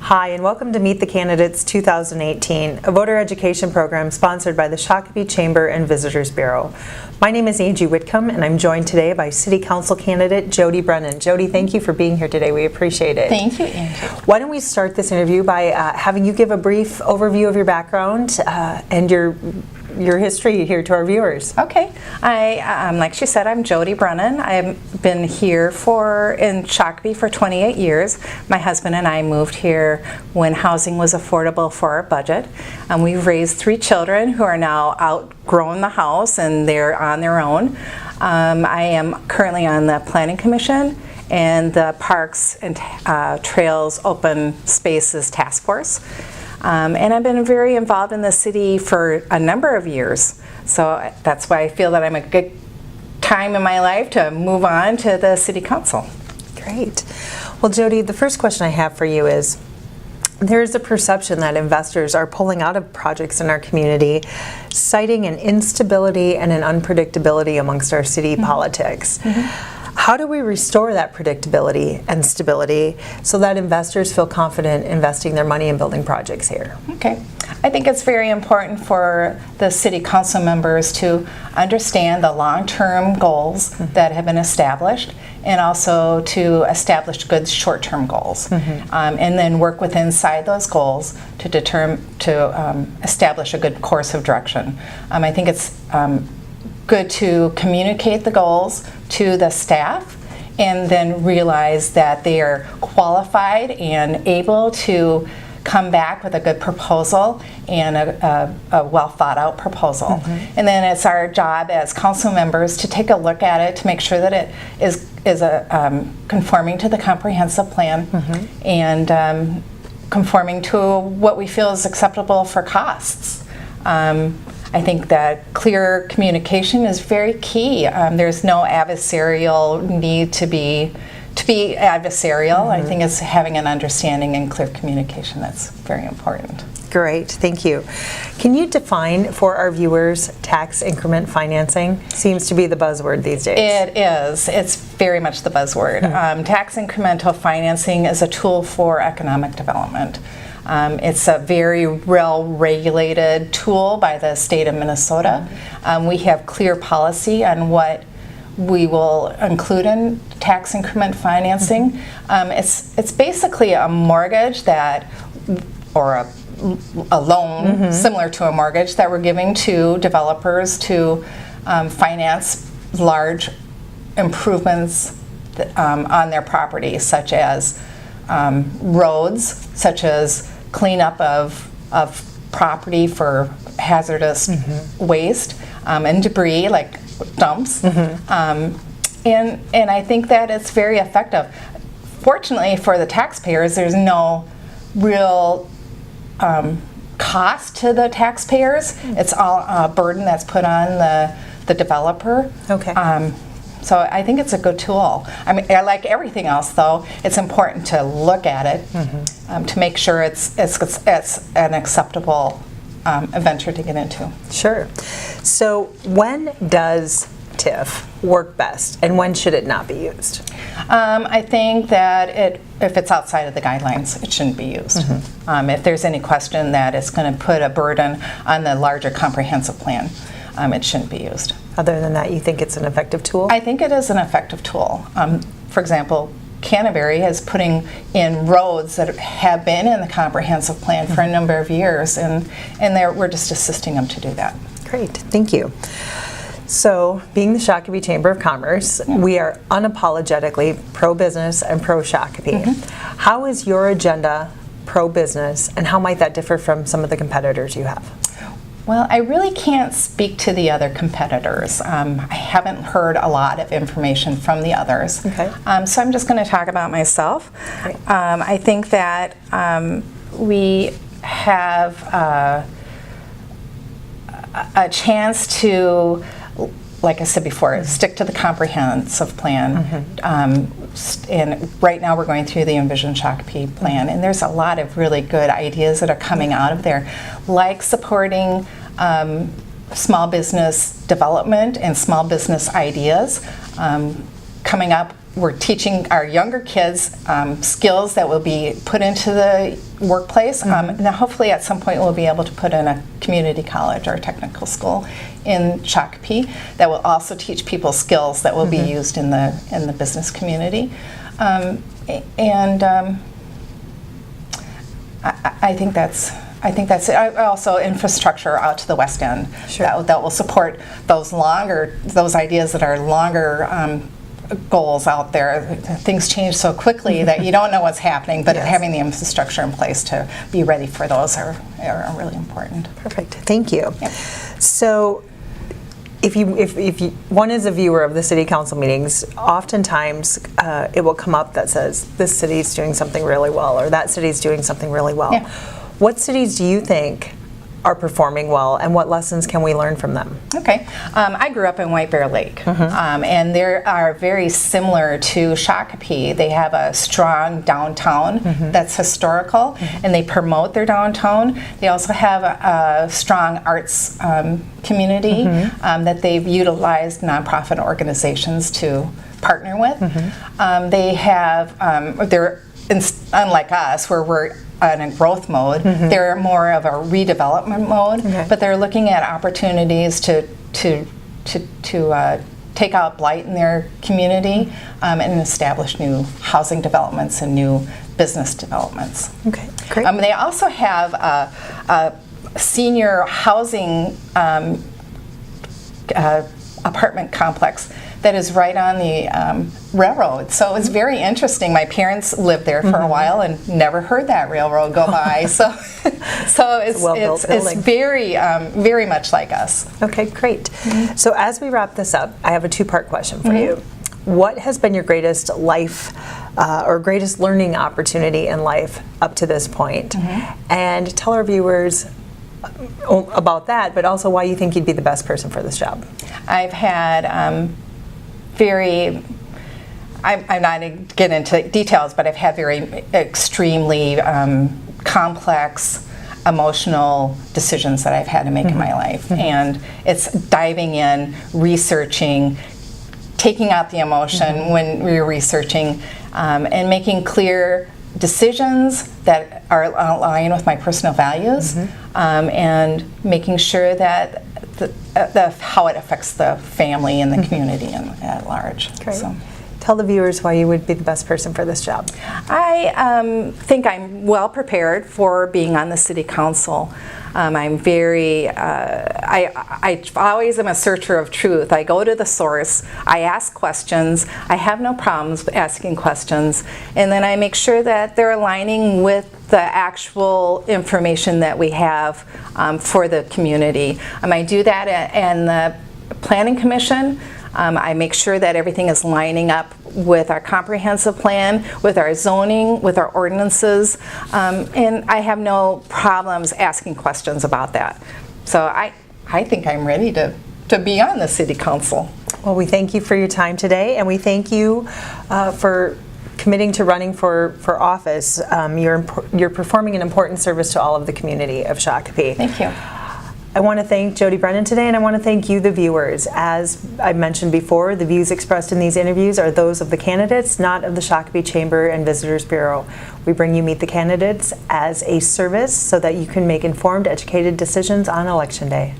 Hi, and welcome to Meet the Candidates 2018, a voter education program sponsored by the Shakopee Chamber and Visitors Bureau. My name is Angie Whitcomb, and I'm joined today by City Council candidate Jody Brennan. Jody, thank you for being here today. We appreciate it. Thank you, Angie. Why don't we start this interview by having you give a brief overview of your background and your history here to our viewers. Okay. Like she said, I'm Jody Brennan. I've been here in Shakopee for 28 years. My husband and I moved here when housing was affordable for our budget. We've raised 3 children who are now outgrown the house and they're on their own. I am currently on the Planning Commission and the Parks and Trails Open Spaces Task Force. And I've been very involved in the city for a number of years. So that's why I feel that I'm a good time in my life to move on to the City Council. Great. Well, Jody, the first question I have for you is, there is a perception that investors are pulling out of projects in our community, citing an instability and an unpredictability amongst our city politics. How do we restore that predictability and stability so that investors feel confident investing their money in building projects here? Okay. I think it's very important for the city council members to understand the long-term goals that have been established, and also to establish good short-term goals, and then work with inside those goals to establish a good course of direction. I think it's good to communicate the goals to the staff and then realize that they are qualified and able to come back with a good proposal and a well thought out proposal. And then it's our job as council members to take a look at it to make sure that it is conforming to the comprehensive plan and conforming to what we feel is acceptable for costs. I think that clear communication is very key. There's no adversarial need to be adversarial. I think it's having an understanding and clear communication that's very important. Great, thank you. Can you define for our viewers tax increment financing? Seems to be the buzzword these days. It is. It's very much the buzzword. Tax incremental financing is a tool for economic development. It's a very well-regulated tool by the state of Minnesota. We have clear policy on what we will include in tax increment financing. It's basically a mortgage or a loan similar to a mortgage that we're giving to developers to finance large improvements on their property, such as roads, such as cleanup of property for hazardous waste and debris like dumps. And I think that it's very effective. Fortunately for the taxpayers, there's no real cost to the taxpayers. It's all a burden that's put on the developer. Okay. So I think it's a good tool. I mean, like everything else, though, it's important to look at it to make sure it's an acceptable venture to get into. Sure. So when does TIF work best, and when should it not be used? I think that if it's outside of the guidelines, it shouldn't be used. If there's any question that it's going to put a burden on the larger comprehensive plan, it shouldn't be used. Other than that, you think it's an effective tool? I think it is an effective tool. For example, Canterbury is putting in roads that have been in the comprehensive plan for a number of years, and we're just assisting them to do that. Great, thank you. So, being the Shakopee Chamber of Commerce, we are unapologetically pro-business and pro-Shakopee. How is your agenda pro-business, and how might that differ from some of the competitors you have? Well, I really can't speak to the other competitors. I haven't heard a lot of information from the others. Okay. So I'm just going to talk about myself. I think that we have a chance to, like I said before, stick to the comprehensive plan. And right now we're going through the Envision Shakopee plan, and there's a lot of really good ideas that are coming out of there, like supporting small business development and small business ideas. coming up, we're teaching our younger kids skills that will be put into the workplace. And then hopefully at some point we'll be able to put in a community college or technical school in Shakopee that will also teach people skills that will be used in the business community. I think that's it. Also, infrastructure out to the west end that will support those ideas that are longer goals out there. Things change so quickly that you don't know what's happening, but having the infrastructure in place to be ready for those are really important. Perfect. Thank you. Yeah. So, if one is a viewer of the city council meetings, oftentimes it will come up that says this city's doing something really well, or that city's doing something really well. Yeah. What cities do you think are performing well, and what lessons can we learn from them? Okay. I grew up in White Bear Lake, and they are very similar to Shakopee. They have a strong downtown that's historical, and they promote their downtown. They also have a strong arts community that they've utilized nonprofit organizations to partner with. They have, unlike us, where we're in a growth mode, they're more of a redevelopment mode, but they're looking at opportunities to take out blight in their community and establish new housing developments and new business developments. Okay, great. They also have a senior housing apartment complex that is right on the railroad. So it's very interesting. My parents lived there for a while and never heard that railroad go by. So it's very, very much like us. Okay, great. So as we wrap this up, I have a two-part question for you. What has been your greatest life or greatest learning opportunity in life up to this point? And tell our viewers about that, but also why you think you'd be the best person for this job. I've had I'm not going to get into details, but I've had very extremely complex emotional decisions that I've had to make in my life. And it's diving in, researching, taking out the emotion when we're researching, and making clear decisions that are aligned with my personal values, and making sure that how it affects the family and the community at large. Great. So. Tell the viewers why you would be the best person for this job. I think I'm well prepared for being on the city council. I'm very, I always am a searcher of truth. I go to the source, I ask questions, I have no problems asking questions, and then I make sure that they're aligning with the actual information that we have for the community. I do that in the Planning Commission. I make sure that everything is lining up with our comprehensive plan, with our zoning, with our ordinances, and I have no problems asking questions about that. So I think I'm ready to be on the City Council. Well, we thank you for your time today, and we thank you for committing to running for office. You're performing an important service to all of the community of Shakopee. Thank you. I want to thank Jody Brennan today, and I want to thank you, the viewers. As I mentioned before, the views expressed in these interviews are those of the candidates, not of the Shakopee Chamber and Visitors Bureau. We bring you Meet the Candidates as a service so that you can make informed, educated decisions on Election Day.